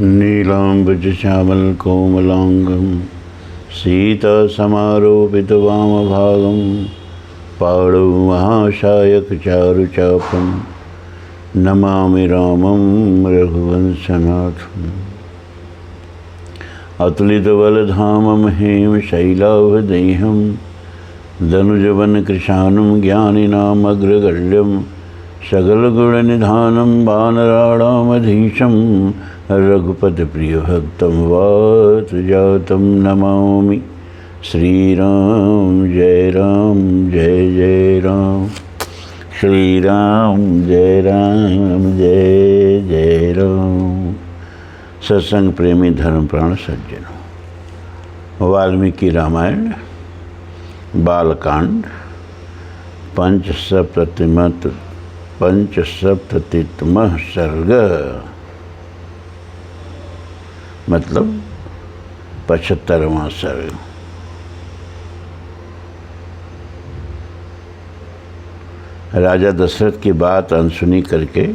नीलाम्बुजश्यामलकोमलाङ्गं सीतासमारोपितवामभागं पाणौ महाशायकचारुचापं नमामि रामं रघुवंशनाथम्। अतुलितबलधामं हेमशैलावदेहं दनुजवनकृशानं ज्ञानिनामग्रगण्यं सकलगुणनिधानं वानराणामधीशं रघुपतिप्रियभक्तं वातजातं नमामि। श्रीराम जय राम जय जय राम, श्रीराम जय जय राम। सत्संग प्रेमी धर्मप्राण सज्जनों, वाल्मीकि रामायण बालकांड पंचसप्ततितमः सर्ग, मतलब 75वां सर्ग। राजा दशरथ की बात अनसुनी करके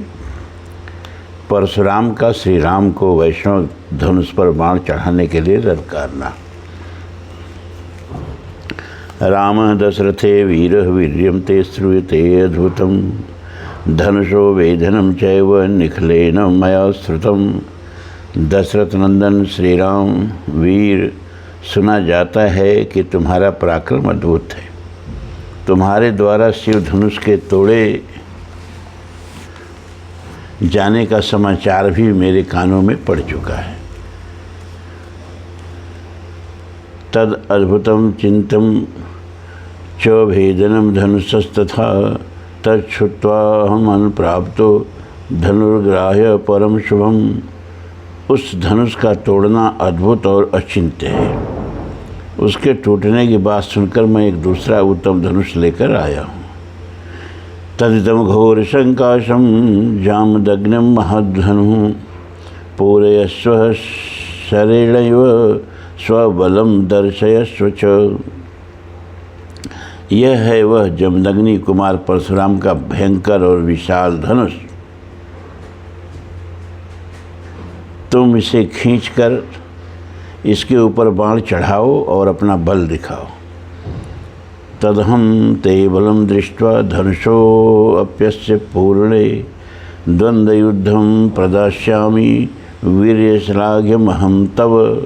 परशुराम का श्री राम को वैष्णव धनुष पर बाण चढ़ाने के लिए ललकारना। राम दशरथे वीरः वीर्यं ते श्रूयते अद्भुतं धनुषो वेधनं चैव निखिलेन मया श्रुतं। दशरथ नंदन श्री राम वीर, सुना जाता है कि तुम्हारा पराक्रम अद्भुत है। तुम्हारे द्वारा शिव धनुष के तोड़े जाने का समाचार भी मेरे कानों में पड़ चुका है। तद अद्भुतम चिंतम च भेदनम धनुषस्तथा तच्छ्रुत्वा हम अनुप्राप्तो धनुर्ग्राह्य परम शुभम। उस धनुष का तोड़ना अद्भुत और अचिंत्य है। उसके टूटने की बात सुनकर मैं एक दूसरा उत्तम धनुष लेकर आया हूँ। तदिदम घोर संकाशम जामदग्नम महद्धनु पूरयस्व शरेणैव स्वबलम दर्शयस्व च। यह है वह जमदग्नि कुमार परशुराम का भयंकर और विशाल धनुष। तुम इसे खींचकर इसके ऊपर बाण चढ़ाओ और अपना बल दिखाओ। तदहम ते बलम दृष्ट्वा धनुषो अप्यस्य पूर्णे द्वन्द्वयुद्धं प्रदास्यामि वीर्यश्लाघ्यमहं तव।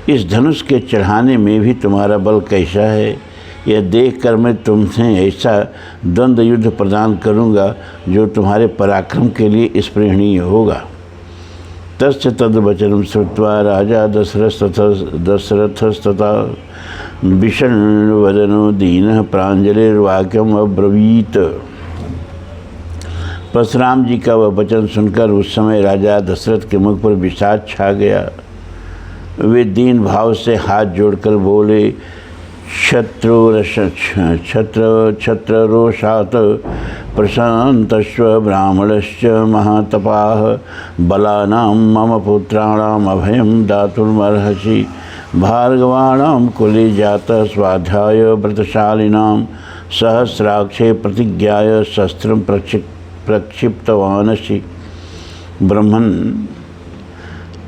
इस धनुष के चढ़ाने में भी तुम्हारा बल कैसा है, यह देखकर मैं तुमसे ऐसा द्वंद्व युद्ध प्रदान करूँगा जो तुम्हारे पराक्रम के लिए स्पृहणीय होगा। तस्य तद्वचनं श्रुत्वा राजा दशरथस्तथा विषण्णवदनो दीनः प्राञ्जलिर्वाक्यम् अब्रवीत। परशुराम जी का वह वचन सुनकर उस समय राजा दशरथ के मुख पर विषाद छा गया। वे दीन भाव से हाथ जोड़कर बोले, छत्ररोषात् प्रशान्तस्व ब्राह्मणश्च महातपाः बलानां मम पुत्राणाम् अभयं दातुमर्हसि। भार्गवाणां कुले जातः स्वाध्याय व्रतशालिनां सहस्राक्षे प्रतिज्ञाय शस्त्रं प्रक्षिप्तवानसि। ब्रह्मन,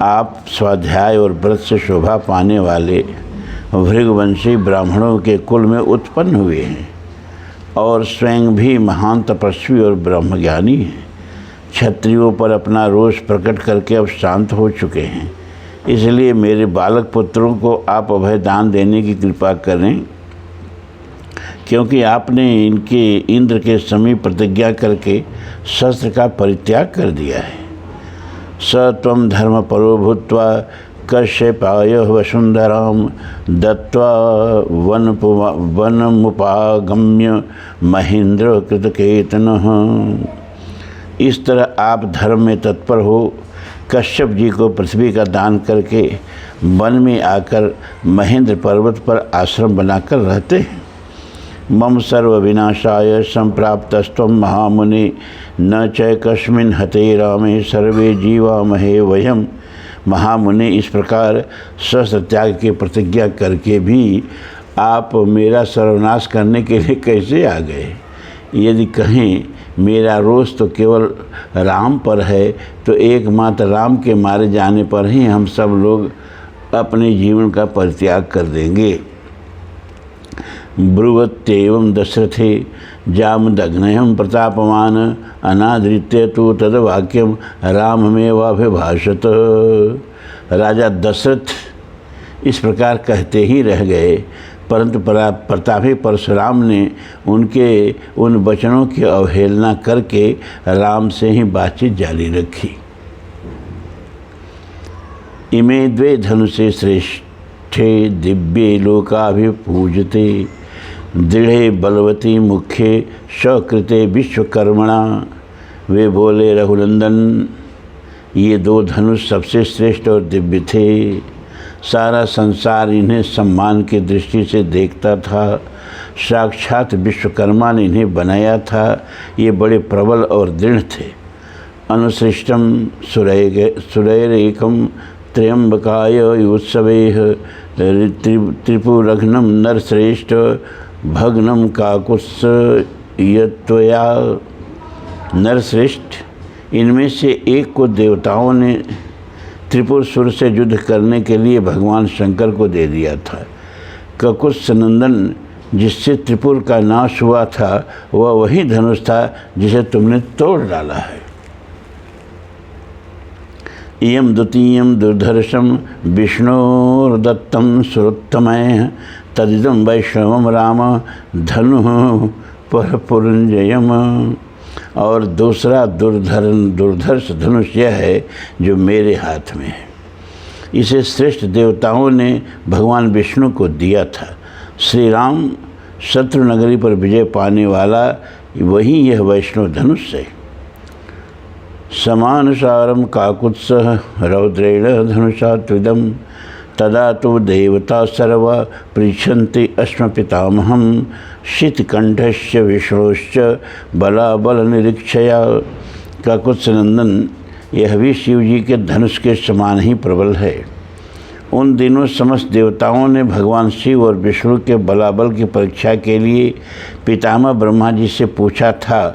आप स्वाध्याय और व्रत से शोभा पाने वाले भृगवंशी ब्राह्मणों के कुल में उत्पन्न हुए हैं और स्वयं भी महान तपस्वी और ब्रह्मज्ञानी हैं। क्षत्रियों पर अपना रोष प्रकट करके अब शांत हो चुके हैं, इसलिए मेरे बालक पुत्रों को आप अभय दान देने की कृपा करें, क्योंकि आपने इनके इंद्र के समीप प्रतिज्ञा करके शस्त्र का परित्याग कर दिया है। स त्वं धर्मपरो भूत्वा कश्यपाय वसुंधरां दत्वा वनमुपागम्य महेंद्र कृतकेतनः। इस तरह आप धर्म में तत्पर हो कश्यप जी को पृथ्वी का दान करके वन में आकर महेंद्र पर्वत पर आश्रम बनाकर रहते हैं। मम सर्व विनाशाय संप्राप्तस्त्वं महामुनि न च कस्मिन् हते रामे सर्वे जीवामहे वयम्। महामुनि, इस प्रकार शस्त्र त्याग की प्रतिज्ञा करके भी आप मेरा सर्वनाश करने के लिए कैसे आ गए? यदि कहें मेरा रोष तो केवल राम पर है, तो एकमात्र राम के मारे जाने पर ही हम सब लोग अपने जीवन का परित्याग कर देंगे। ब्रुवत्येवं दशरथे जामदग्नयं प्रतापमान अनादृत्य तो तद्वाक्यम राममेवाभिभाषत। राजा दशरथ इस प्रकार कहते ही रह गए, परंतु प्रतापी परशुराम ने उनके उन वचनों की अवहेलना करके राम से ही बातचीत जारी रखी। इमे द्वे धनुषे श्रेष्ठे दिव्ये लोकाभिपूजते दृढ़े बलवती मुख्ये सकृते विश्वकर्मणा। वे बोले, रघुनंदन, ये दो धनुष सबसे श्रेष्ठ और दिव्य थे। सारा संसार इन्हें सम्मान की दृष्टि से देखता था। साक्षात विश्वकर्मा ने इन्हें बनाया था। ये बड़े प्रबल और दृढ़ थे। अनुसृष्टम सुरैरेकम त्र्यंबकाय उत्सवेह त्रिपुरघ्नम नरश्रेष्ठ भग्नम काकुत्स यत्वया। नरश्रेष्ठ, इनमें से एक को देवताओं ने त्रिपुर सुर से युद्ध करने के लिए भगवान शंकर को दे दिया था। ककुत्स नंदन, जिससे त्रिपुर का नाश हुआ था, वह वही धनुष था जिसे तुमने तोड़ डाला है। इयं द्वितीयं दुर्धर्षं विष्णोर्दत्तं सुरोत्तमः तदिदं वैष्णवं राम धनुः परपुरंजयम्। और दूसरा दुर्धर्ष धनुष यह है जो मेरे हाथ में है। इसे श्रेष्ठ देवताओं ने भगवान विष्णु को दिया था। श्री राम शत्रु नगरी पर विजय पाने वाला वही यह वैष्णव धनुष है। समानुसारम काकुत्स रौद्रेण धनुषा त्विदम तदा तो देवता सर्व पृच्छन्ति अस्म पितामहं शीतकंठस्य विष्णुश्च बलाबल निरीक्षया। काकुत्स नंदन, यह भी शिव जी के धनुष के समान ही प्रबल है। उन दिनों समस्त देवताओं ने भगवान शिव और विष्णु के बलाबल की परीक्षा के लिए पितामह ब्रह्मा जी से पूछा था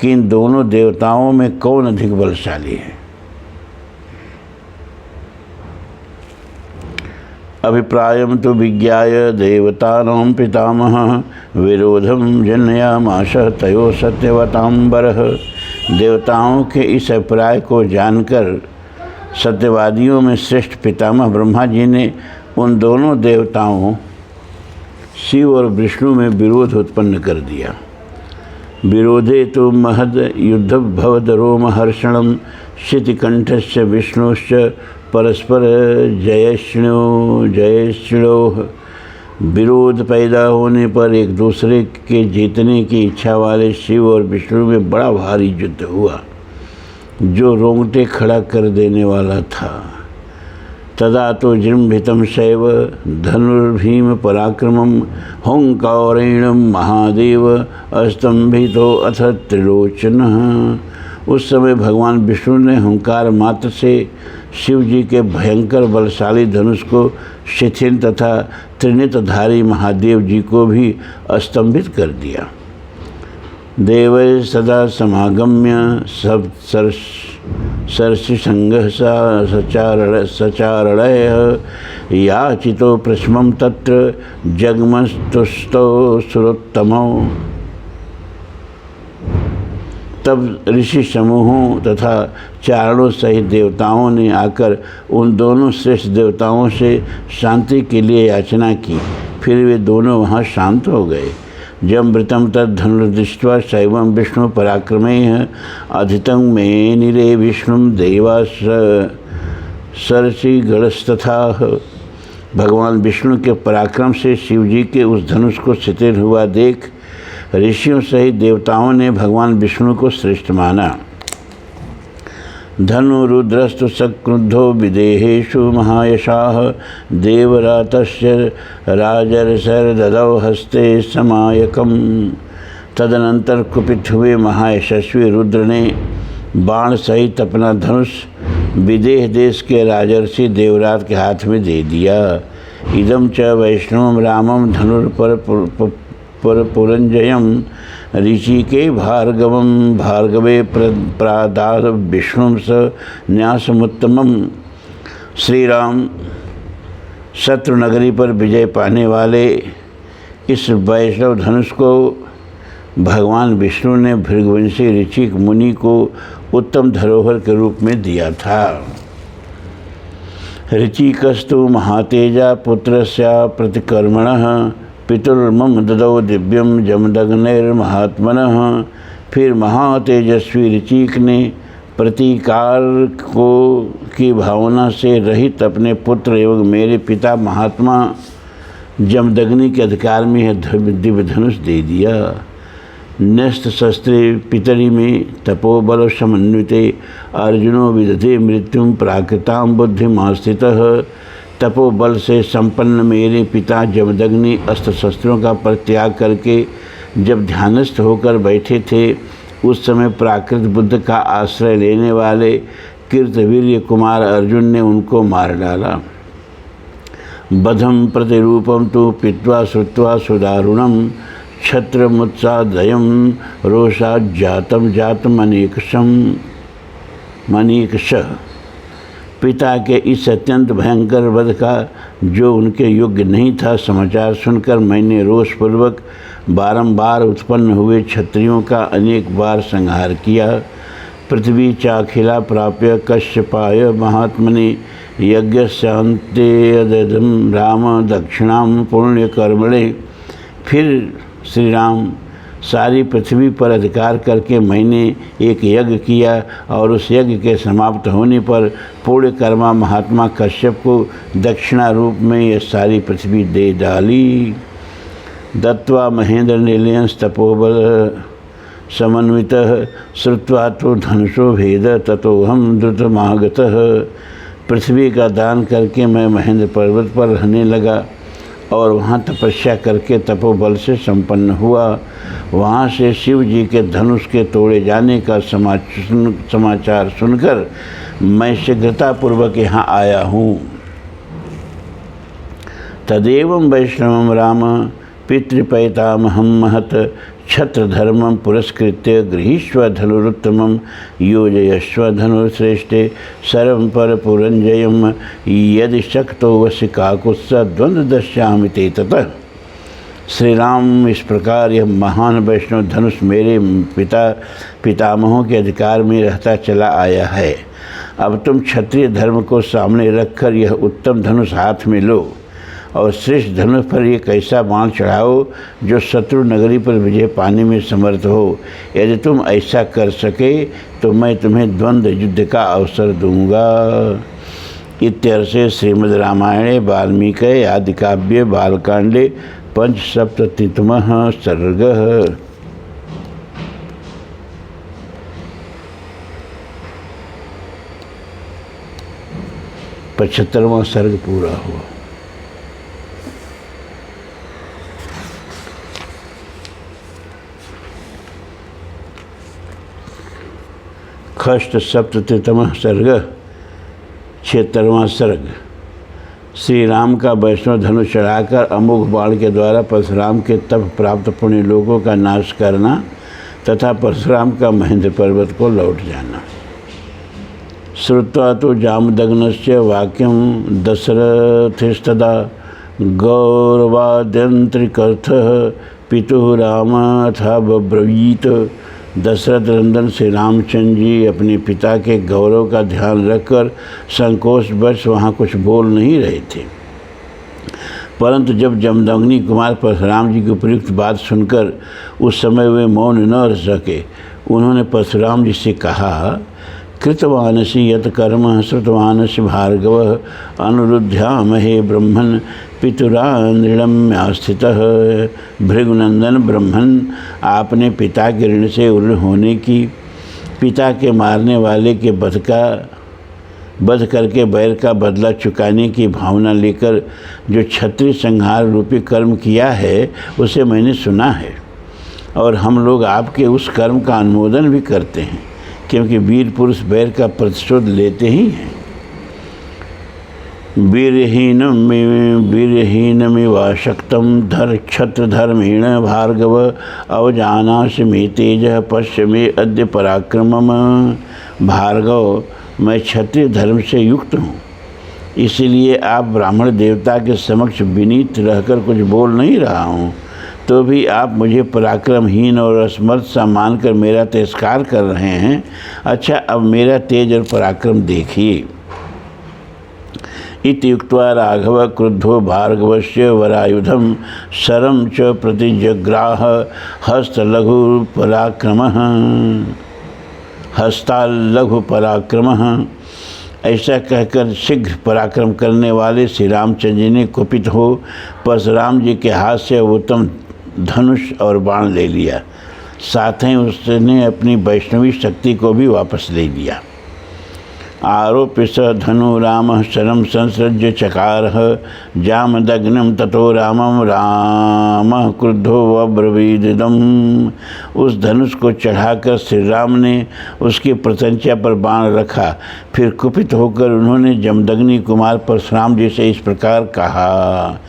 कि इन दोनों देवताओं में कौन अधिक बलशाली है। अभिप्रायं तो विज्ञाय देवतानां पितामहः विरोधं जनयामास तयो सत्यवतांबरः। देवताओं के इस अभिप्राय को जानकर सत्यवादियों में श्रेष्ठ पितामह ब्रह्मा जी ने उन दोनों देवताओं शिव और विष्णु में विरोध उत्पन्न कर दिया। विरोधे तो महद युद्ध भवद रोमहर्षणं शितिकंठस्य विष्णुश्च परस्पर जयश्रिणोः। विरोध पैदा होने पर एक दूसरे के जीतने की इच्छा वाले शिव और विष्णु में बड़ा भारी युद्ध हुआ जो रोंगटे खड़ा कर देने वाला था। तदा तो जृंभितं शैव धनुर्भीम पराक्रमं होंकारेण महादेव अस्तंभितो अथ त्रिलोचनः। उस समय भगवान विष्णु ने हुंकार मात्र से शिव जी के भयंकर बलशाली धनुष को शिथिल तथा त्रिनेत्रधारी महादेव जी को भी अस्तंभित कर दिया। देव सदा समागम्य सब सर्षिसंगः सचारणय याचितो प्रश्मं तत्र जगमस्तुष्टो सुरोत्तमो। तब ऋषि समूहों तथा चारणों सहित देवताओं ने आकर उन दोनों श्रेष्ठ देवताओं से शांति के लिए याचना की। फिर वे दोनों वहाँ शांत हो गए। जमृतं तद्धनुर्दृष्ट्वा शैवं विष्णु पराक्रमेह अधितं मे निरे विष्णुं देवा सरसीगणस्तथा। भगवान विष्णु के पराक्रम से शिवजी के उस धनुष को शिथिल हुआ देख ऋषियों सहित देवताओं ने भगवान विष्णु को श्रेष्ठ माना। धनुरुद्रस्तु सक्रुद्धो विदेहेषु महायशाः देवरातस्य राजर्षर ददौ हस्ते समायकम्। तदनंतर कुपित हुए महायशस्वी रुद्र ने बाण सहित अपना धनुष विदेह देश के राजर्षि देवरात के हाथ में दे दिया। इदं च वैष्णवं रामं धनुर्पर पुरंजयम ऋषिके भार्गवम भार्गवे प्रादाद विष्णु स न्यासमुत्तमम। श्री राम शत्रु नगरी पर विजय पाने वाले इस वैष्णव धनुष को भगवान विष्णु ने भृगुवंशी ऋषिक मुनि को उत्तम धरोहर के रूप में दिया था। ऋचिकस्तु महातेजा पुत्रस्य प्रतिकर्मणः पितुर्मम ददौ दिव्यम जमदग्निर्महात्मनः। फिर महातेजस्वी ऋचिक ने प्रतिकार को की भावना से रहित अपने पुत्र एवं मेरे पिता महात्मा जमदग्नि के अधिकार में यह दिव्य धनुष दे दिया। न्यस्त शस्त्रे पितरी में तपोबल समन्विते अर्जुनो विदधे मृत्युम प्राकृतां बुद्धिमास्थितः। तपोबल से संपन्न मेरे पिता जमदग्नि अस्त्र शस्त्रों का परित्याग करके जब ध्यानस्थ होकर बैठे थे, उस समय प्राकृत बुद्ध का आश्रय लेने वाले कीर्तवीर्य कुमार अर्जुन ने उनको मार डाला। बधम प्रतिरूपम तो पीत्वा श्रुत्वा सुदारुणम क्षत्रमुत्सादयम रोषा जातम अनेकश। पिता के इस अत्यंत भयंकर वध का जो उनके योग्य नहीं था समाचार सुनकर मैंने रोषपूर्वक बारंबार उत्पन्न हुए क्षत्रियों का अनेक बार संहार किया। पृथ्वी चाखिला प्राप्य कश्यपाय महात्मने यज्ञशांते अदम राम दक्षिणाम पुण्यकर्मणे। फिर श्री राम सारी पृथ्वी पर अधिकार करके मैंने एक यज्ञ किया और उस यज्ञ के समाप्त होने पर पुण्यकर्मा महात्मा कश्यप को दक्षिणा रूप में यह सारी पृथ्वी दे डाली। दत्वा महेंद्र निलयंस तपोबल समन्वितः श्रुत्वा तो धनुषो भेद ततोहम द्रुतमागतः। पृथ्वी का दान करके मैं महेंद्र पर्वत पर रहने लगा और वहाँ तपस्या करके तपोबल से संपन्न हुआ। वहाँ से शिव जी के धनुष के तोड़े जाने का समाचार सुनकर मैं शीघ्रतापूर्वक यहाँ आया हूँ। तदेवं वैष्णवं राम पितृपैतामहं महत् क्षत्रधर्मं पुरस्कृत्य गृहीष्व धनुरुत्तमं योजयस्व धनुर्श्रेष्ठे सर्वं परपुरंजयं यदि शक्तो वस्य काकुत्स द्वंद्वदश्यामि ते ततः। श्री राम इस प्रकार यह महान वैष्णव धनुष मेरे पितामहों के अधिकार में रहता चला आया है। अब तुम क्षत्रिय धर्म को सामने रखकर यह उत्तम धनुष हाथ में लो और श्रेष्ठ धनुष पर एक ऐसा बाण चढ़ाओ जो शत्रु नगरी पर विजय पाने में समर्थ हो। यदि तुम ऐसा कर सके तो मैं तुम्हें द्वंद्व युद्ध का अवसर दूंगा। इत्यर्थे श्रीमद् रामायणे वाल्मीकि आदिकाव्ये बालकांडे पंचसप्ततितमः सर्गः। 75वां सर्ग पूरा हुआ। खष्ट सप्ततितमः सर्ग 76वां सर्ग। श्री राम का वैष्णव धनुष चढ़ाकर अमोघ बाण के द्वारा परशुराम के तप प्राप्त पुण्य लोगों का नाश करना तथा परशुराम का महेंद्र पर्वत को लौट जाना। श्रुत्वा तो जामदग्नस्य वाक्यं दशरथस्तदा गौरवाद्यंत्रिकर्थः पितुः रामथा बब्रवीत। दशरथ नंदन श्री रामचंद्र जी अपने पिता के गौरव का ध्यान रखकर संकोचवश वहाँ कुछ बोल नहीं रहे थे, परंतु जब जमदग्नि कुमार परशुराम जी की उपयुक्त बात सुनकर उस समय वे मौन न रह सके, उन्होंने परशुराम जी से कहा, कृतवानसि यत कर्म श्रुतवानसि भार्गव अनुरुध्यामहे ब्रह्मन् पितुरानृणम्यास्थितः। भृगुनंदन ब्रह्मन, आपने पिता के ऋण से उर्ण होने की, पिता के मारने वाले के वध करके बैर का बदला चुकाने की भावना लेकर जो क्षत्रिय संहार रूपी कर्म किया है उसे मैंने सुना है और हम लोग आपके उस कर्म का अनुमोदन भी करते हैं, क्योंकि वीर पुरुष बैर का प्रतिशोध लेते ही हैं। वीर्यहीनमिवाशक्तं क्षत्रधर्मेण भार्गव अवजानासि मे तेजः पश्य मे अद्य पराक्रमम्। भार्गव, मैं क्षत्रिय धर्म से युक्त हूँ, इसलिए आप ब्राह्मण देवता के समक्ष विनीत रहकर कुछ बोल नहीं रहा हूँ, तो भी आप मुझे पराक्रमहीन और असमर्थ सा मानकर मेरा तिरस्कार कर रहे हैं। अच्छा, अब मेरा तेज और पराक्रम देखिए। इति उक्त्वा राघव क्रुद्धो भार्गवस्य वरायुधं शरं च प्रतिजग्राह हस्ताल्लघु पराक्रमः। ऐसा कहकर शीघ्र पराक्रम करने वाले श्री रामचंद्र जी ने कुपित हो परशुराम जी के हाथ से उत्तम धनुष और बाण ले लिया। साथ ही उसने अपनी वैष्णवी शक्ति को भी वापस ले लिया। आरोप्य स धनु राम शरम संसृज्य चकारः जामदग्निम ततो रामम राम क्रुद्धो अब्रवीदिदम्। उस धनुष को चढ़ाकर श्री राम ने उसकी प्रत्यंचा पर बाण रखा। फिर कुपित होकर उन्होंने जमदग्नि कुमार परशुराम जी से इस प्रकार कहा,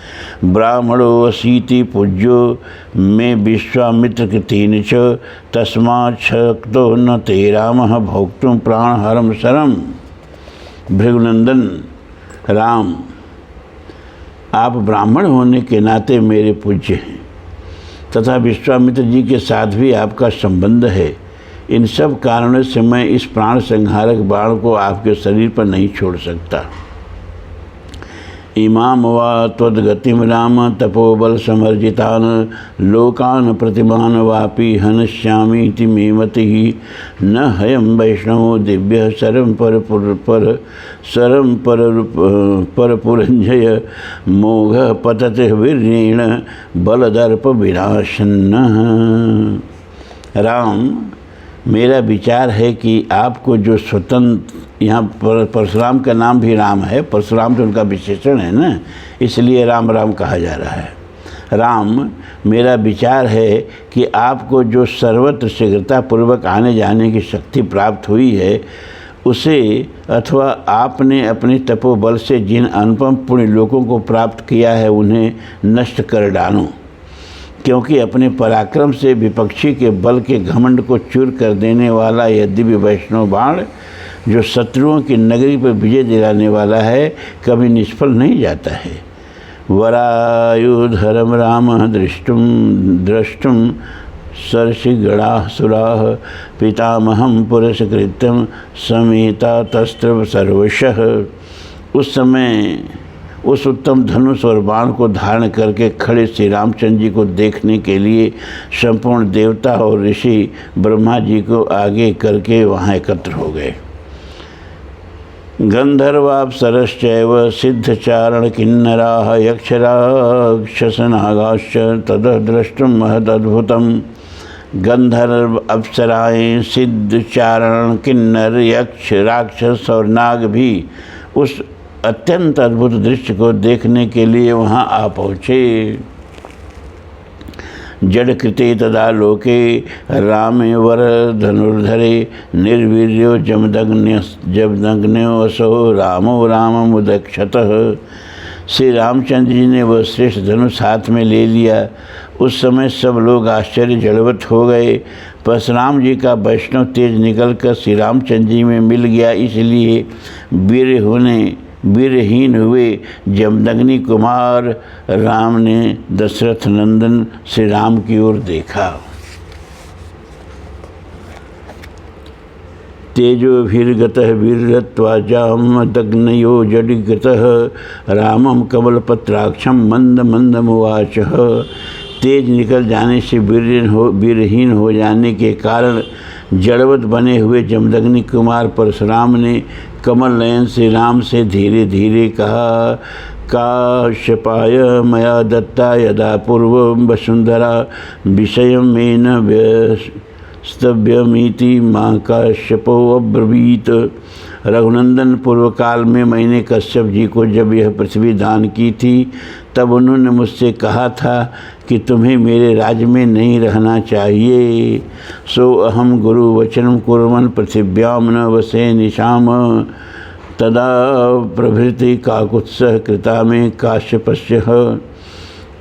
ब्राह्मणो असीति पूज्यो मे विश्वामित्र कृतेन च तस्मात् शक्तो न ते रामः भोक्तुं प्राणहरं शरम्। भृगुनंदन राम, आप ब्राह्मण होने के नाते मेरे पूज्य हैं तथा विश्वामित्र जी के साथ भी आपका संबंध है। इन सब कारणों से मैं इस प्राण संहारक बाण को आपके शरीर पर नहीं छोड़ सकता। इमाम वा त्वद्गतिम राम तपोबल समर्जितान लोकान प्रतिमान वापि हनश्यामीति मे मतिः। न हयं वैष्णवो दिव्य शरं परपुरंजय मोघ पतते वीर्येण बलदर्प विनाशन्नः। राम, मेरा विचार है कि आपको जो स्वतंत्र, यहाँ परशुराम का नाम भी राम है, परशुराम तो उनका विशेषण है ना, इसलिए राम राम कहा जा रहा है। राम, मेरा विचार है कि आपको जो सर्वत्र शीघ्रतापूर्वक आने जाने की शक्ति प्राप्त हुई है, उसे अथवा आपने अपने तपोबल से जिन अनुपम पुण्य लोकों को प्राप्त किया है उन्हें नष्ट कर डालो, क्योंकि अपने पराक्रम से विपक्षी के बल के घमंड को चूर कर देने वाला यह दिव्य वैष्णव बाण जो शत्रुओं की नगरी पर विजय दिलाने वाला है, कभी निष्फल नहीं जाता है। वरायुधरम राम द्रष्टुम सर्षिगणासुराः पितामहं पुरस्कृत्यं समेता तस्त्र सर्वशः। उस समय उस उत्तम धनुष और बाण को धारण करके खड़े श्री रामचंद्र जी को देखने के लिए संपूर्ण देवता और ऋषि ब्रह्मा जी को आगे करके वहाँ एकत्र हो गए। गंधर्वाप्सरश्चैव सिद्धचारण किन्नराः यक्षराक्षसनागाश्च ततः द्रष्टुं महदद्भुतम्। गंधर्व, अप्सराएँ, सिद्ध, चारण, किन्नर, यक्ष, राक्षस और नाग भी उस अत्यंत अद्भुत दृश्य को देखने के लिए वहाँ आ पहुँचे। जड़कृते तदा लोके रामे वर धनुर्धरे निर्वीर्यो जमदग्न्यो असो रामो राममुदक्षतः। श्री रामचंद्र जी ने वह श्रेष्ठ धनुष हाथ में ले लिया। उस समय सब लोग आश्चर्य जड़वत हो गए। परशुराम जी का वैष्णव तेज निकलकर श्री रामचंद्र जी में मिल गया, इसलिए वीरहीन हुए जमदग्नि कुमार राम ने दशरथ नंदन श्री राम की ओर देखा। तेजोभिर्गतः वीर्यत्वाजामदग्नयो जडिगतः रामं कमलपत्राक्षं मंद मंदमुवाचः। तेज निकल जाने से वीरहीन हो जाने के कारण जड़वत बने हुए जमदग्नि कुमार परशुराम ने कमल नयन श्री राम से धीरे धीरे कहा, काश्यपाय मया दत्ता यदा पूर्व वसुंधरा विषय में न व्यस्तव्यमिति माँ काश्यपो अब्रवीत। रघुनंदन, पूर्व काल में मैंने कश्यप जी को जब यह पृथ्वी दान की थी, तब उन्होंने मुझसे कहा था कि तुम्हें मेरे राज्य में नहीं रहना चाहिए। सो अहम गुरु वचनम कुर्वन् पृथिव्याम न वसे निशाम तदा प्रभृति काकुत्स कृता में काश्यपस्य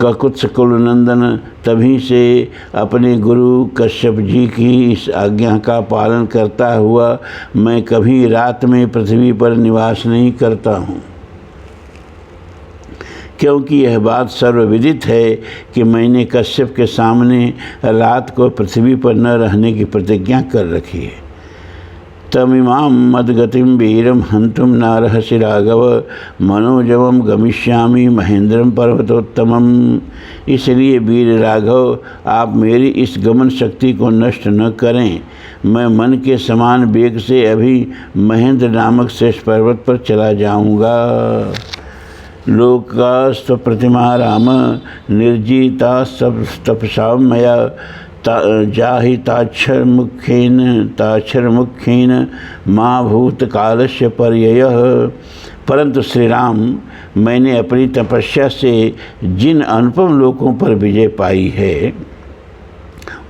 काकुत्स कुलनंदन। तभी से अपने गुरु कश्यप जी की इस आज्ञा का पालन करता हुआ मैं कभी रात में पृथ्वी पर निवास नहीं करता हूँ, क्योंकि यह बात सर्वविदित है कि मैंने कश्यप के सामने रात को पृथ्वी पर न रहने की प्रतिज्ञा कर रखी है। तमिमां मद्गतिम वीरम हंतुम नारहसि राघव मनोजवम गमिष्यामि महेंद्रम पर्वतोत्तमम। इसलिए वीर राघव, आप मेरी इस गमन शक्ति को नष्ट न करें। मैं मन के समान वेग से अभी महेंद्र नामक श्रेष्ठ पर्वत पर चला जाऊंगा। लोकास्त्व प्रतिमा राम निर्जिता सब तपसा मया जाहि ताक्षर मुखेन माँ भूत कालस्य पर्ययः। परंतु श्री राम, मैंने अपनी तपस्या से जिन अनुपम लोकों पर विजय पाई है,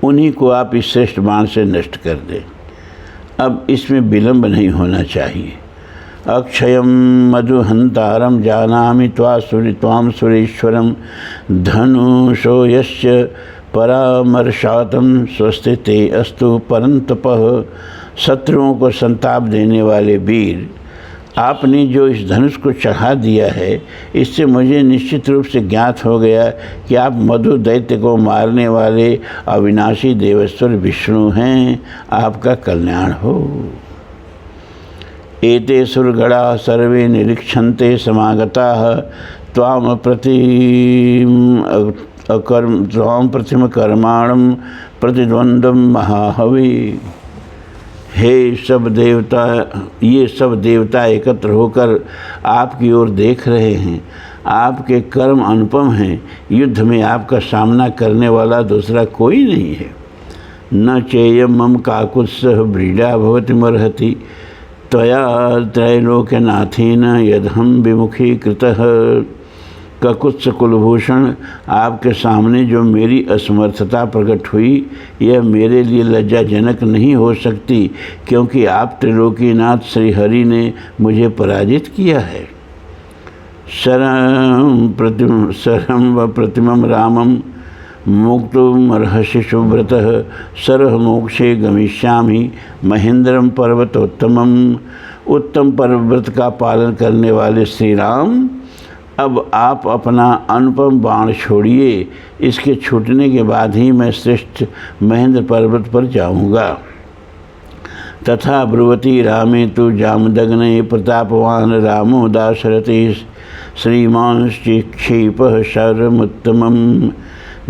उन्हीं को आप इस श्रेष्ठ बाण से नष्ट कर दें। अब इसमें विलंब नहीं होना चाहिए। अक्षयम मधुहंतारम जानामि त्वाम सुरेश्वरम धनुषो यस्य परामर्शातम स्वस्ति ते अस्तु परंतपः। शत्रुओं को संताप देने वाले वीर, आपने जो इस धनुष को चढ़ा दिया है, इससे मुझे निश्चित रूप से ज्ञात हो गया कि आप मधु दैत्य को मारने वाले अविनाशी देवेश्वर विष्णु हैं। आपका कल्याण हो। एते सुरगणा सर्वे निरीक्षन्ते समागताः त्वां प्रतिम कर्माणम प्रतिद्वंद्वम महाहवि। हे सब देवता, ये सब देवता एकत्र होकर आपकी ओर देख रहे हैं। आपके कर्म अनुपम हैं। युद्ध में आपका सामना करने वाला दूसरा कोई नहीं है। न चेयम मम काकुत्स व्रीडा भवतिमर्हति त्वया त्रैलोक्यनाथेन यदहम विमुखी कृतः। ककुत्स कुलभूषण, आपके सामने जो मेरी असमर्थता प्रकट हुई, यह मेरे लिए लज्जाजनक नहीं हो सकती, क्योंकि आप त्रिलोकीनाथ श्रीहरि ने मुझे पराजित किया है। शरं व प्रतिमं रामं मोक्तुमर्हसि सुव्रतः सर्वमोक्षे गमिष्यामि महेंद्रम पर्वतोत्तमम। उत्तम पर्वत का पालन करने वाले श्री राम, अब आप अपना अनुपम बाण छोड़िए। इसके छूटने के बाद ही मैं श्रेष्ठ महेंद्र पर्वत पर जाऊंगा। तथा ब्रुवती रामे तु जामदग्ने प्रतापवान रामो दाशरथि श्रीमान क्षिपः शरमुत्तमम्।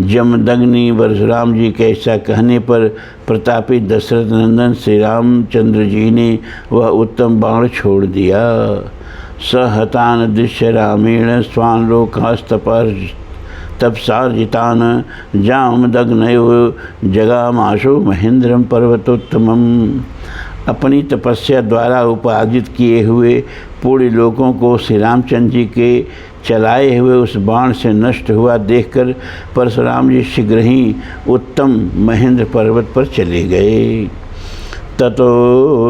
जमदग्नि परशुराम जी के ऐसा कहने पर प्रतापी दशरथ नंदन श्री रामचंद्र जी ने वह उत्तम बाण छोड़ दिया। सहतान दृश्य रामेण स्वान लोकास्तपसार्जितान जामदग्नयो जगामाशो महेंद्रम पर्वतोत्तमम। अपनी तपस्या द्वारा उपार्जित किए हुए पूर्ण लोकों को श्री रामचंद्र जी के चलाए हुए उस बाण से नष्ट हुआ देखकर परशुराम जी शीघ्र ही उत्तम महेंद्र पर्वत पर चले गए। ततो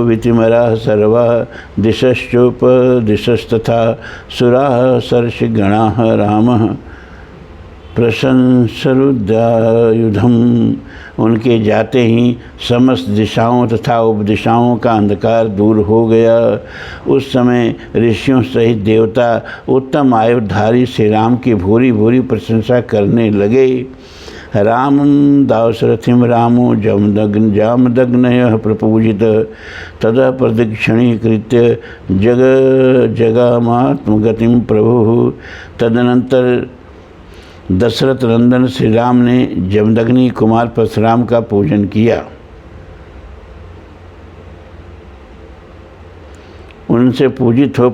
वितिमराः सर्वाः दिशश्चोपदिशस्तथा सुराः सर्षिगणाः रामः प्रशंसरुद्धायुधम्। उनके जाते ही समस्त दिशाओं तथा उपदिशाओं का अंधकार दूर हो गया। उस समय ऋषियों सहित देवता उत्तम आयुधारी श्री राम की भूरी भूरी प्रशंसा करने लगे। रामं दाशरथिं रामो जामदग्नयः प्रपूजित तदा प्रदक्षिणीकृत्य जगामात्मगतिं प्रभुः। तदनंतर दशरथ नंदन श्री राम ने जमदग्नि कुमार परशुराम का पूजन किया। उनसे पूजित हो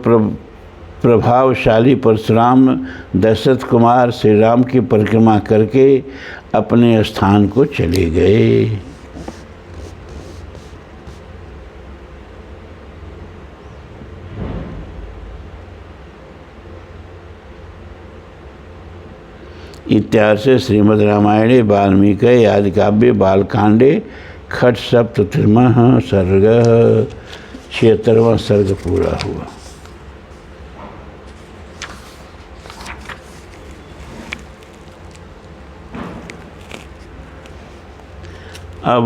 प्रभावशाली परशुराम दशरथ कुमार श्री राम की परिक्रमा करके अपने स्थान को चले गए। इत्यार्षे श्रीमद् रामायणे वाल्मीकि आदिकाव्ये बालकांडे खट्सप्ततिमः सर्ग 76वां सर्ग पूरा हुआ। अब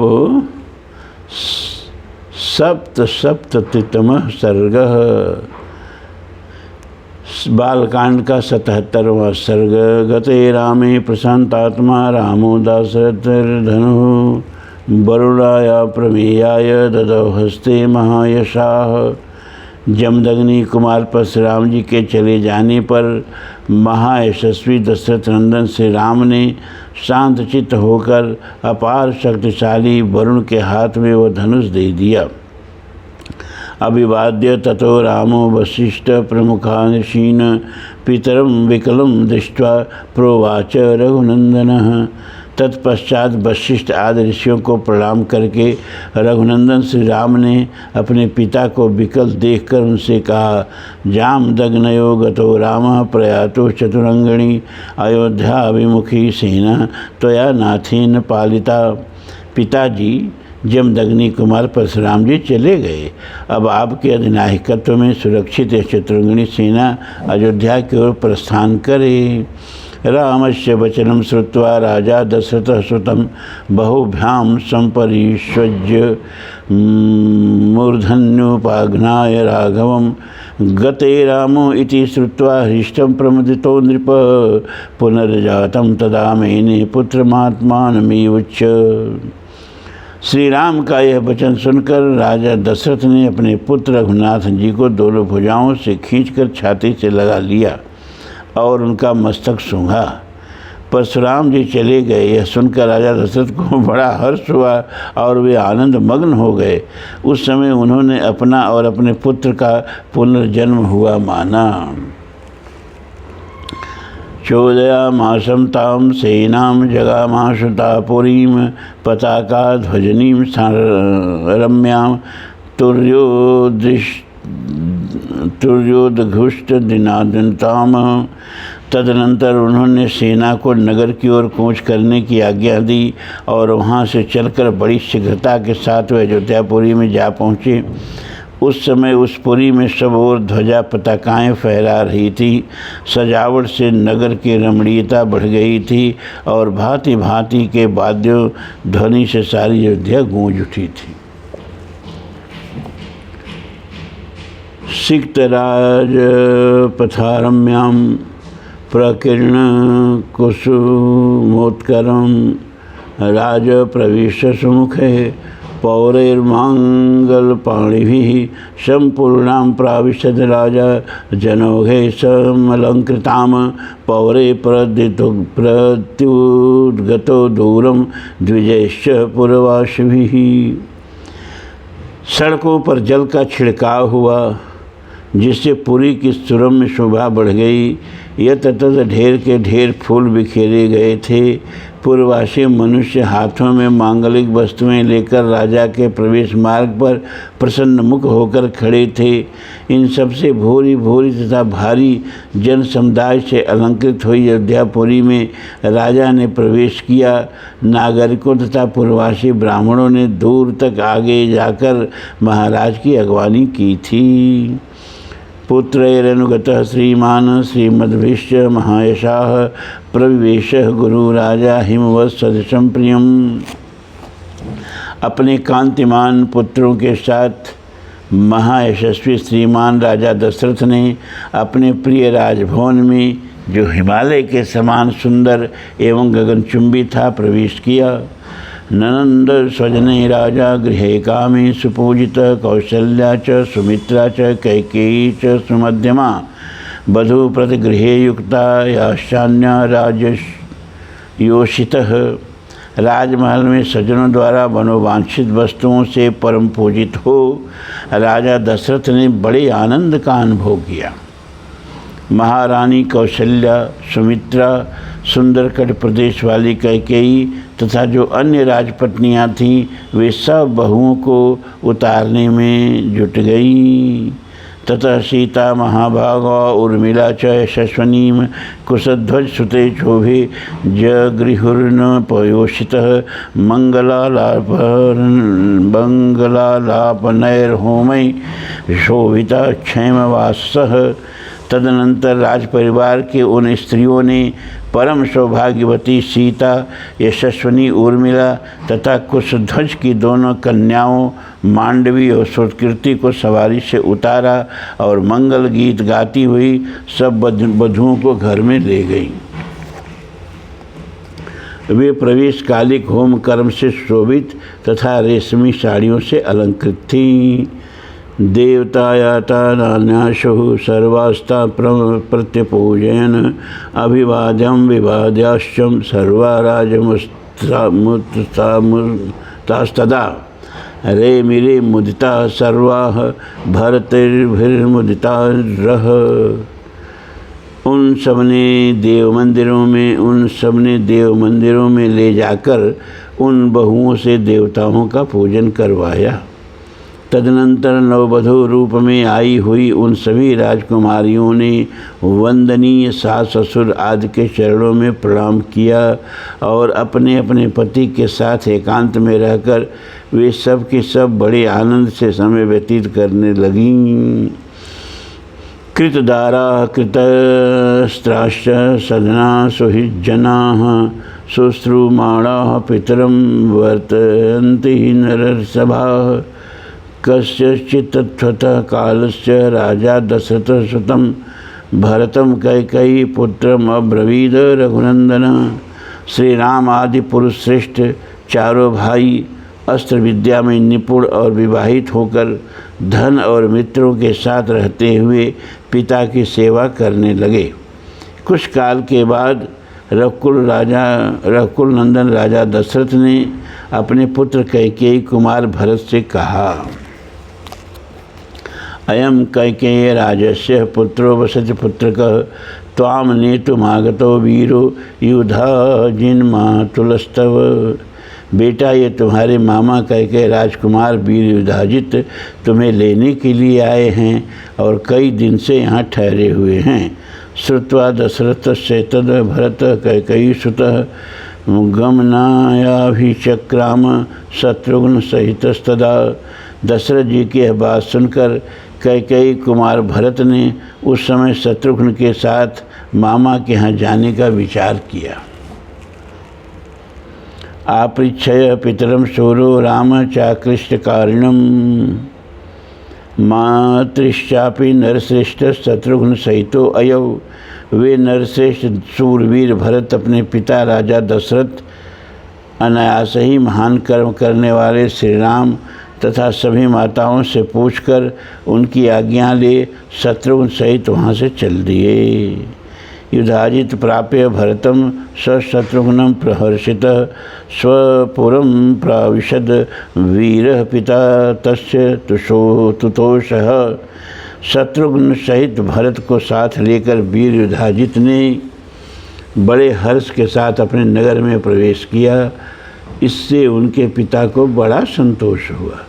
सप्ततितमः सर्गः, बालकांड का 77वां सर्ग। गते रामे प्रशांतात्मा रामो दाशरथिर्धनुः वरुणाय प्रमेयाय ददौ हस्ते महायशाः। जमदग्नि कुमार परशुराम जी के चले जाने पर महायशस्वी दशरथ नंदन श्री राम ने शांतचित्त होकर अपार शक्तिशाली वरुण के हाथ में वह धनुष दे दिया। अभिवाद्य ततो रामो वसिष्ठ प्रमुखानशीन पितरम विकलम दृष्ट्वा प्रोवाच रघुनंदन। तत्पश्चात वशिष्ठ आदि ऋषियों को प्रणाम करके रघुनंदन श्री राम ने अपने पिता को विकल देखकर उनसे कहा, जामदग्नयो गतो रामः प्रयातो चतुरंगिणी अयोध्या अभिमुखी सेना त्वया नाथेन पालिता। पिताजी, जमदग्नि कुमार परशुराम जी चले गए। अब आपके अधिनायकत्व में सुरक्षित चतुरंगिणी सेना अयोध्या की ओर प्रस्थान करे। रामस्य वचनं श्रुत्वा राजा दशरथः सुतं बहुभ्यां संपरिष्वज्य मूर्धन्योपाघ्नाय राघवं। गते रामो इति श्रुत्वा हृष्टं प्रमुदितो नृप पुनर्जातं तदा मेने पुत्रमात्मानमेवच। श्री राम का यह वचन सुनकर राजा दशरथ ने अपने पुत्र रघुनाथ जी को दोनों भुजाओं से खींचकर छाती से लगा लिया और उनका मस्तक सूंघा। परशुराम जी चले गए, यह सुनकर राजा दशरथ को बड़ा हर्ष हुआ और वे आनंद मग्न हो गए। उस समय उन्होंने अपना और अपने पुत्र का पुनर्जन्म हुआ माना। चोदयामासं तां सेनां जगामाशुता पुरीं पताका ध्वजनीं रम्यां तुर्योदघुष्ट दिनादिनताम। तदनंतर उन्होंने सेना को नगर की ओर कूच करने की आज्ञा दी और वहां से चलकर बड़ी शीघ्रता के साथ वे अयोध्यापुरी में जा पहुँचे। उस समय उस पुरी में सब ओर ध्वजा पताकाएँ फहरा रही थी। सजावट से नगर की रमणीयता बढ़ गई थी और भांति भांति के वाद्यों ध्वनि से सारी अयोध्या गूंज उठी थी। सिक्तराज पथारम्यां प्रकीर्ण कुसुमोत्करं राज प्रविश सुमुखे पौरैर्मांगलपाणिभिः सम्पूर्णां प्राविशद राजा जनौघे समलंकृतां पौरे प्रत्युद्गतो दूरं द्विजैश्च पुरवासिभिः। सड़कों पर जल का छिड़काव हुआ जिससे पुरी की सुरम्य शोभा बढ़ गई। यह ततः ढेर के ढेर फूल बिखेरे गए थे। पूर्ववासी मनुष्य हाथों में मांगलिक वस्तुएं लेकर राजा के प्रवेश मार्ग पर प्रसन्न मुख होकर खड़े थे। इन सबसे भूरी भूरी तथा भारी जन समुदाय से अलंकृत हुई अयोध्यापुरी में राजा ने प्रवेश किया। नागरिकों तथा पूर्ववासी ब्राह्मणों ने दूर तक आगे जाकर महाराज की अगवानी की थी। पुत्रैरनुगतः श्रीमान श्रीमद्भिश्च महायशाः प्रविवेशः गुरु राजा हिमवत् सदृशं प्रियम। अपने कांतिमान पुत्रों के साथ महायशस्वी श्रीमान राजा दशरथ ने अपने प्रिय राजभवन में, जो हिमालय के समान सुंदर एवं गगनचुंबी था, प्रवेश किया। ननंद स्वजने राजा गृहे कामे सुपूजित कौशल्या च सुमित्रा च कैकेयी च सुमध्यमा वधू प्रतिगृहे युक्ता याशान्या राजयोषितः। राजमहल में सज्जनों द्वारा मनोवांछित वस्तुओं से परम पूजित हो राजा दशरथ ने बड़े आनंद का अनुभव किया। महारानी कौशल्या, सुमित्रा, सुंदरगढ़ प्रदेश वाली कैकेयी तथा जो अन्य राजपत्नियां थीं, वे सब बहुओं को उतारने में जुट गईं। ततः सीता महाभागा उर्मिला च यशस्वनीं कुशध्वज सुते क्षोभे जगृहुर्न पयोषितः मंगलालापनैर्होमै शोभिता क्षेमवासः। तदनंतर राज परिवार के उन स्त्रियों ने परम सौभाग्यवती सीता, यशस्विनी उर्मिला तथा कुशध्वज की दोनों कन्याओं मांडवी और सुकृति को सवारी से उतारा और मंगल गीत गाती हुई सब वधुओं को घर में ले गई। वे प्रवेश कालिक होम कर्म से शोभित तथा रेशमी साड़ियों से अलंकृत थीं। देवतायाता नान्याशु सर्वास्ता प्रत्यपूजयन अभिवाद्यम विवाद्याश्चम सर्वा राजमुत्तस्तदा रे मिरे मुदिता सर्वाः भरतैर्भिर्मुदिता रह। उन सबने देव मंदिरों में ले जाकर उन बहुओं से देवताओं का पूजन करवाया। तदनंतर नववधू रूप में आई हुई उन सभी राजकुमारियों ने वंदनीय सास ससुर आदि के चरणों में प्रणाम किया और अपने अपने पति के साथ एकांत में रहकर वे सब के सब बड़े आनंद से समय व्यतीत करने लगीं। कृतदारा कृतस्त्राश्च सदना सुहिज्जनाः शुश्रूमाणाः पितरं वर्तन्ति नरसभाः। कस्यचित्तत्वतः कालस्य राजा दशरथः सुतं भरतं कैकेयी पुत्रम् अब्रवीद रघुनंदन। श्री राम आदि पुरुष श्रेष्ठ चारों भाई अस्त्र विद्या में निपुण और विवाहित होकर धन और मित्रों के साथ रहते हुए पिता की सेवा करने लगे। कुछ काल के बाद रघुकुल नंदन राजा दशरथ ने अपने पुत्र कैकेयी कुमार भरत से कहा, अयम कैकेयी राजस्य पुत्रो वसति पुत्रकः त्वाम नेतुमागतो वीरो युधा जिन्मातुलस्तव। बेटा, ये तुम्हारे मामा कैकेयी राजकुमार वीर युधाजित तुम्हें लेने के लिए आए हैं और कई दिन से यहाँ ठहरे हुए हैं। श्रुत्वा दशरथस्येतद् भरत कैकेयीसुतः गमनायाभिचक्राम शत्रुघ्न सहितस्तदा। दशरथ जी की यह बात सुनकर कैकेयी कुमार भरत ने उस समय शत्रुघ्न के साथ मामा के यहाँ जाने का विचार किया। आपृच्छय पितरम शूरो राम चाकृष्टकारिणम मातृश्चापि नरश्रेष्ठ शत्रुघ्न सहितो अयौ। वे नरश्रेष्ठ सूरवीर भरत अपने पिता राजा दशरथ, अनायास ही महान कर्म करने वाले श्री राम तथा सभी माताओं से पूछकर उनकी आज्ञा ले शत्रुघ्न सहित वहाँ से चल दिए। युधाजित प्राप्य भरतम सशत्रुघ्नं प्रहर्षितः स्वपुरं प्राविशद वीरः पिता तस्य तुतोषः। शत्रुघ्न सहित भरत को साथ लेकर वीर युधाजित ने बड़े हर्ष के साथ अपने नगर में प्रवेश किया। इससे उनके पिता को बड़ा संतोष हुआ।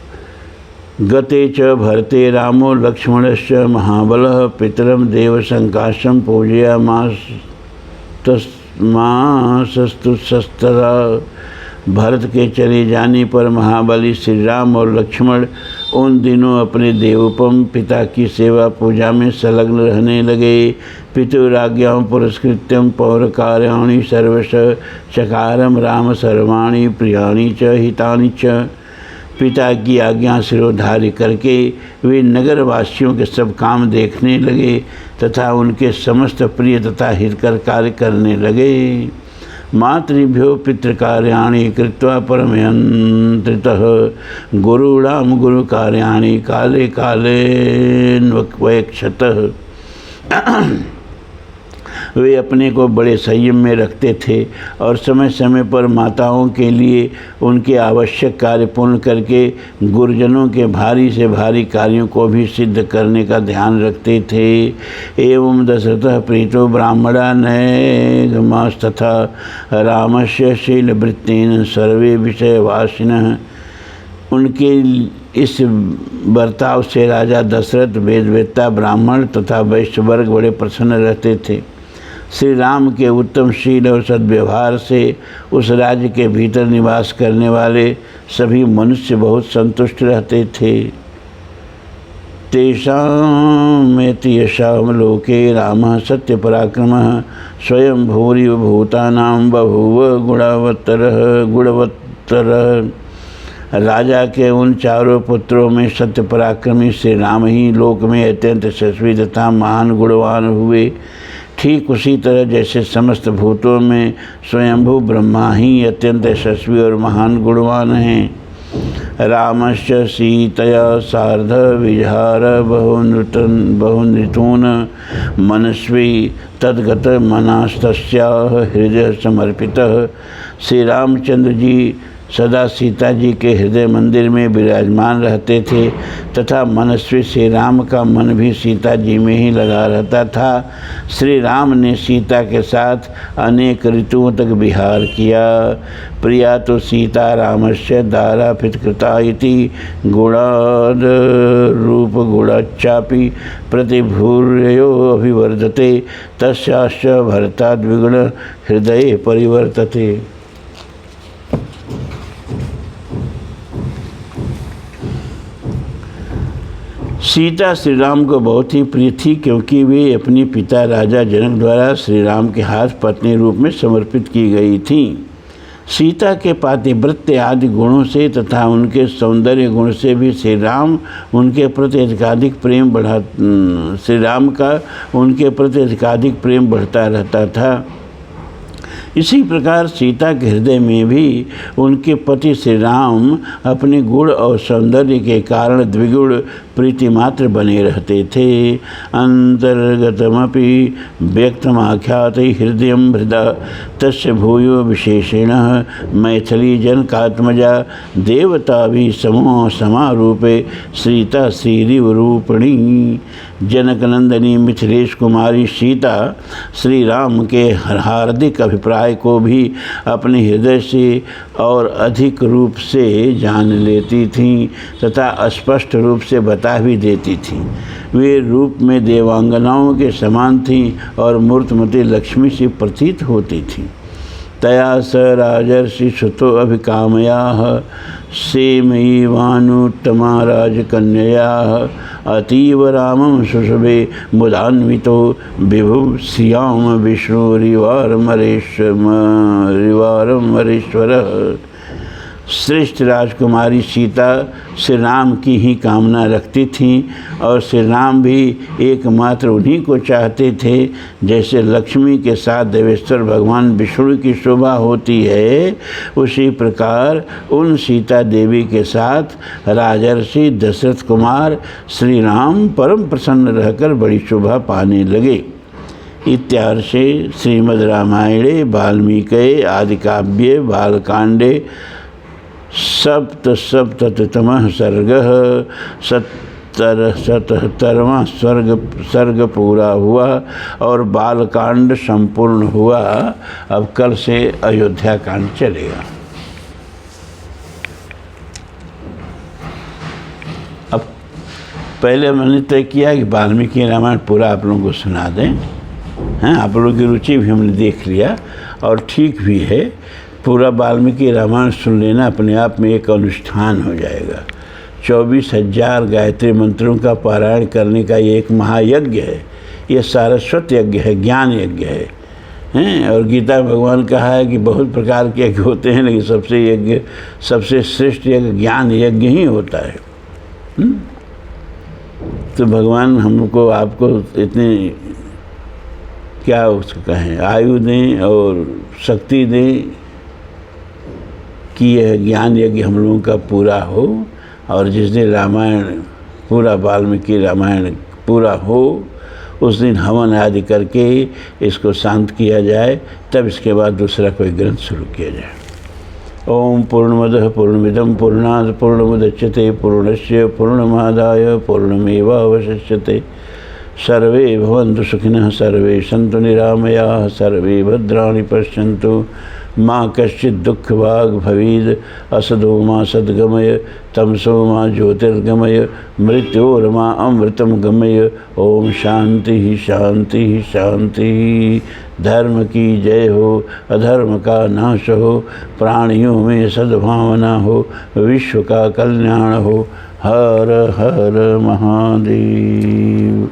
गते च भरते रामो लक्ष्मणश्च महाबलः पितरं देवशंकाशं पूजयामासस्तुस्तदा। भरत के चले जाने पर महाबली श्री राम और लक्ष्मण उन दिनों अपने देवोपम पिता की सेवा पूजा में संलग्न रहने लगे। पितुराज्ञां पुरस्कृत्यं पौरकार्याणि सर्वश चकारम राम सर्वाणि प्रियाणि च हितानि च। पिता की आज्ञा सिरोधार्य करके वे नगर वासियों के सब काम देखने लगे तथा उनके समस्त प्रिय तथा हितकर कार्य करने लगे। मातृभ्यो पितृकार्याणि कृत्वा परमयंत्रितः गुरूणां गुरुकार्याणि काले कालेन्वक्षतः। वे अपने को बड़े संयम में रखते थे और समय समय पर माताओं के लिए उनके आवश्यक कार्य पूर्ण करके गुरुजनों के भारी से भारी कार्यों को भी सिद्ध करने का ध्यान रखते थे। एवं दशरथः प्रीतो ब्राह्मणा नैगमास्तथा रामस्य शीलवृत्तेन सर्वे विषयवासिनः। उनके इस बर्ताव से राजा दशरथ वेदवेत्ता ब्राह्मण तथा वैश्य वर्ग बड़े प्रसन्न रहते थे। श्री राम के उत्तम शील और सद्व्यवहार से उस राज्य के भीतर निवास करने वाले सभी मनुष्य बहुत संतुष्ट रहते थे। तेषामेति यशाम लोके रामः सत्यपराक्रमः स्वयं भूरिव भूतानां बभूव गुणवत्तरः। राजा के उन चारों पुत्रों में सत्य पराक्रमी श्री राम ही लोक में अत्यंत यशस्वी तथा महान गुणवान हुए। ठीक उसी तरह जैसे समस्त भूतों में स्वयंभू ब्रह्मा ही अत्यंत यशस्वी और महान गुणवान हैं। रामश्च सीतया सार्ध विहार बहुनृतून मनस्वी तद्गत मनास्तस्याः हृदय समर्पितः। श्री रामचंद्र जी सदा सीता जी के हृदय मंदिर में विराजमान रहते थे तथा मनस्वी श्री राम का मन भी सीता जी में ही लगा रहता था। श्री राम ने सीता के साथ अनेक ऋतुओं तक विहार किया। प्रिया तो सीता रामस्य दाराभितकृता इति गुणाद रूप गुणाच्चापि प्रतिभूर्यो अभिवर्धते तस्याश्च भरताद् विगुण हृदये परिवर्तते। सीता श्री राम को बहुत ही प्रिय थी क्योंकि वे अपने पिता राजा जनक द्वारा श्री राम के हाथ पत्नी रूप में समर्पित की गई थीं। सीता के पातिव्रत्य आदि गुणों से तथा उनके सौंदर्य गुण से भी श्री राम उनके प्रति अधिकाधिक प्रेम बढ़ता रहता था। इसी प्रकार सीता के हृदय में भी उनके पति श्री राम अपने गुण और सौंदर्य के कारण द्विगुण प्रीति मात्र बने रहते थे। अंतर्गतमपि व्यक्तमाख्यात हृदय हृदा तस्य भूयो विशेषेण मैथिली जनकात्मजा देवता भी समारूपे श्रीता श्रीरिव रूपिणी। जनकनंदनी मिथिलेश कुमारी सीता श्री राम के हार्दिक अभिप्राय को भी अपने हृदय से और अधिक रूप से जान लेती थीं तथा स्पष्ट रूप से बता भी देती थीं। वे रूप में देवांगनाओं के समान थीं और मूर्तमती लक्ष्मी से प्रतीत होती थीं। तया स राजर्षि सुतो अभिकामयाः सेमयीवानुत्तमा राजकन्ययाः अतीव रामं शुशुभे मुदान्वितो विभुः श्रियां विष्णुरिवारमरेश्वरः। श्रेष्ठ राजकुमारी सीता श्री राम की ही कामना रखती थीं और श्री राम भी एकमात्र उन्हीं को चाहते थे। जैसे लक्ष्मी के साथ देवेश्वर भगवान विष्णु की शोभा होती है, उसी प्रकार उन सीता देवी के साथ राजर्षि दशरथ कुमार श्री राम परम प्रसन्न रहकर बड़ी शोभा पाने लगे। इत्यार्षे श्रीमद् रामायणे वाल्मीकये आदिकाव्ये बालकांडे सप्तशततमः सर्गः 77वां सर्ग पूरा हुआ और बालकांड संपूर्ण हुआ। अब कल से अयोध्या कांड चलेगा। अब पहले मैंने तय किया कि वाल्मीकि रामायण पूरा आप लोगों को सुना दें। हैं, आप लोगों की रुचि भी हमने देख लिया और ठीक भी है। पूरा वाल्मीकि रामायण सुन लेना अपने आप में एक अनुष्ठान हो जाएगा। 24,000 गायत्री मंत्रों का पारायण करने का ये एक महायज्ञ है। ये सारस्वत यज्ञ है, ज्ञान यज्ञ है। और गीता भगवान कहा है कि बहुत प्रकार के यज्ञ होते हैं, लेकिन सबसे श्रेष्ठ यज्ञ ज्ञान यज्ञ ही होता है। तो भगवान हमको आपको इतने क्या उसको कहें आयु दें और शक्ति दें कि यह ज्ञान यज्ञ हम लोगों का पूरा हो। और जिस दिन रामायण पूरा वाल्मीकि रामायण पूरा हो उस दिन हवन आदि करके इसको शांत किया जाए, तब इसके बाद दूसरा कोई ग्रंथ शुरू किया जाए। ओम पूर्णमदः पूर्णमिदं पूर्णात् पूर्णमुदच्यते पूर्णस्य पूर्णमादाय पूर्णमेवावशिष्यते। सर्वे भवन्तु सुखिनः, सर्वे सन्तु निरामयाः, सर्वे भद्राणि पश्यन्तु माँ कश्चित् दुःखभाग् भवेद्। असदो मा सद्गमय तमसो मा ज्योतिर्गमय मृत्योर्मा अमृतं गमय। ओम शांति शांति शांति। धर्म की जय हो, अधर्म का नाश हो, प्राणियों में सद्भावना हो, विश्व का कल्याण हो। हर हर महादेव।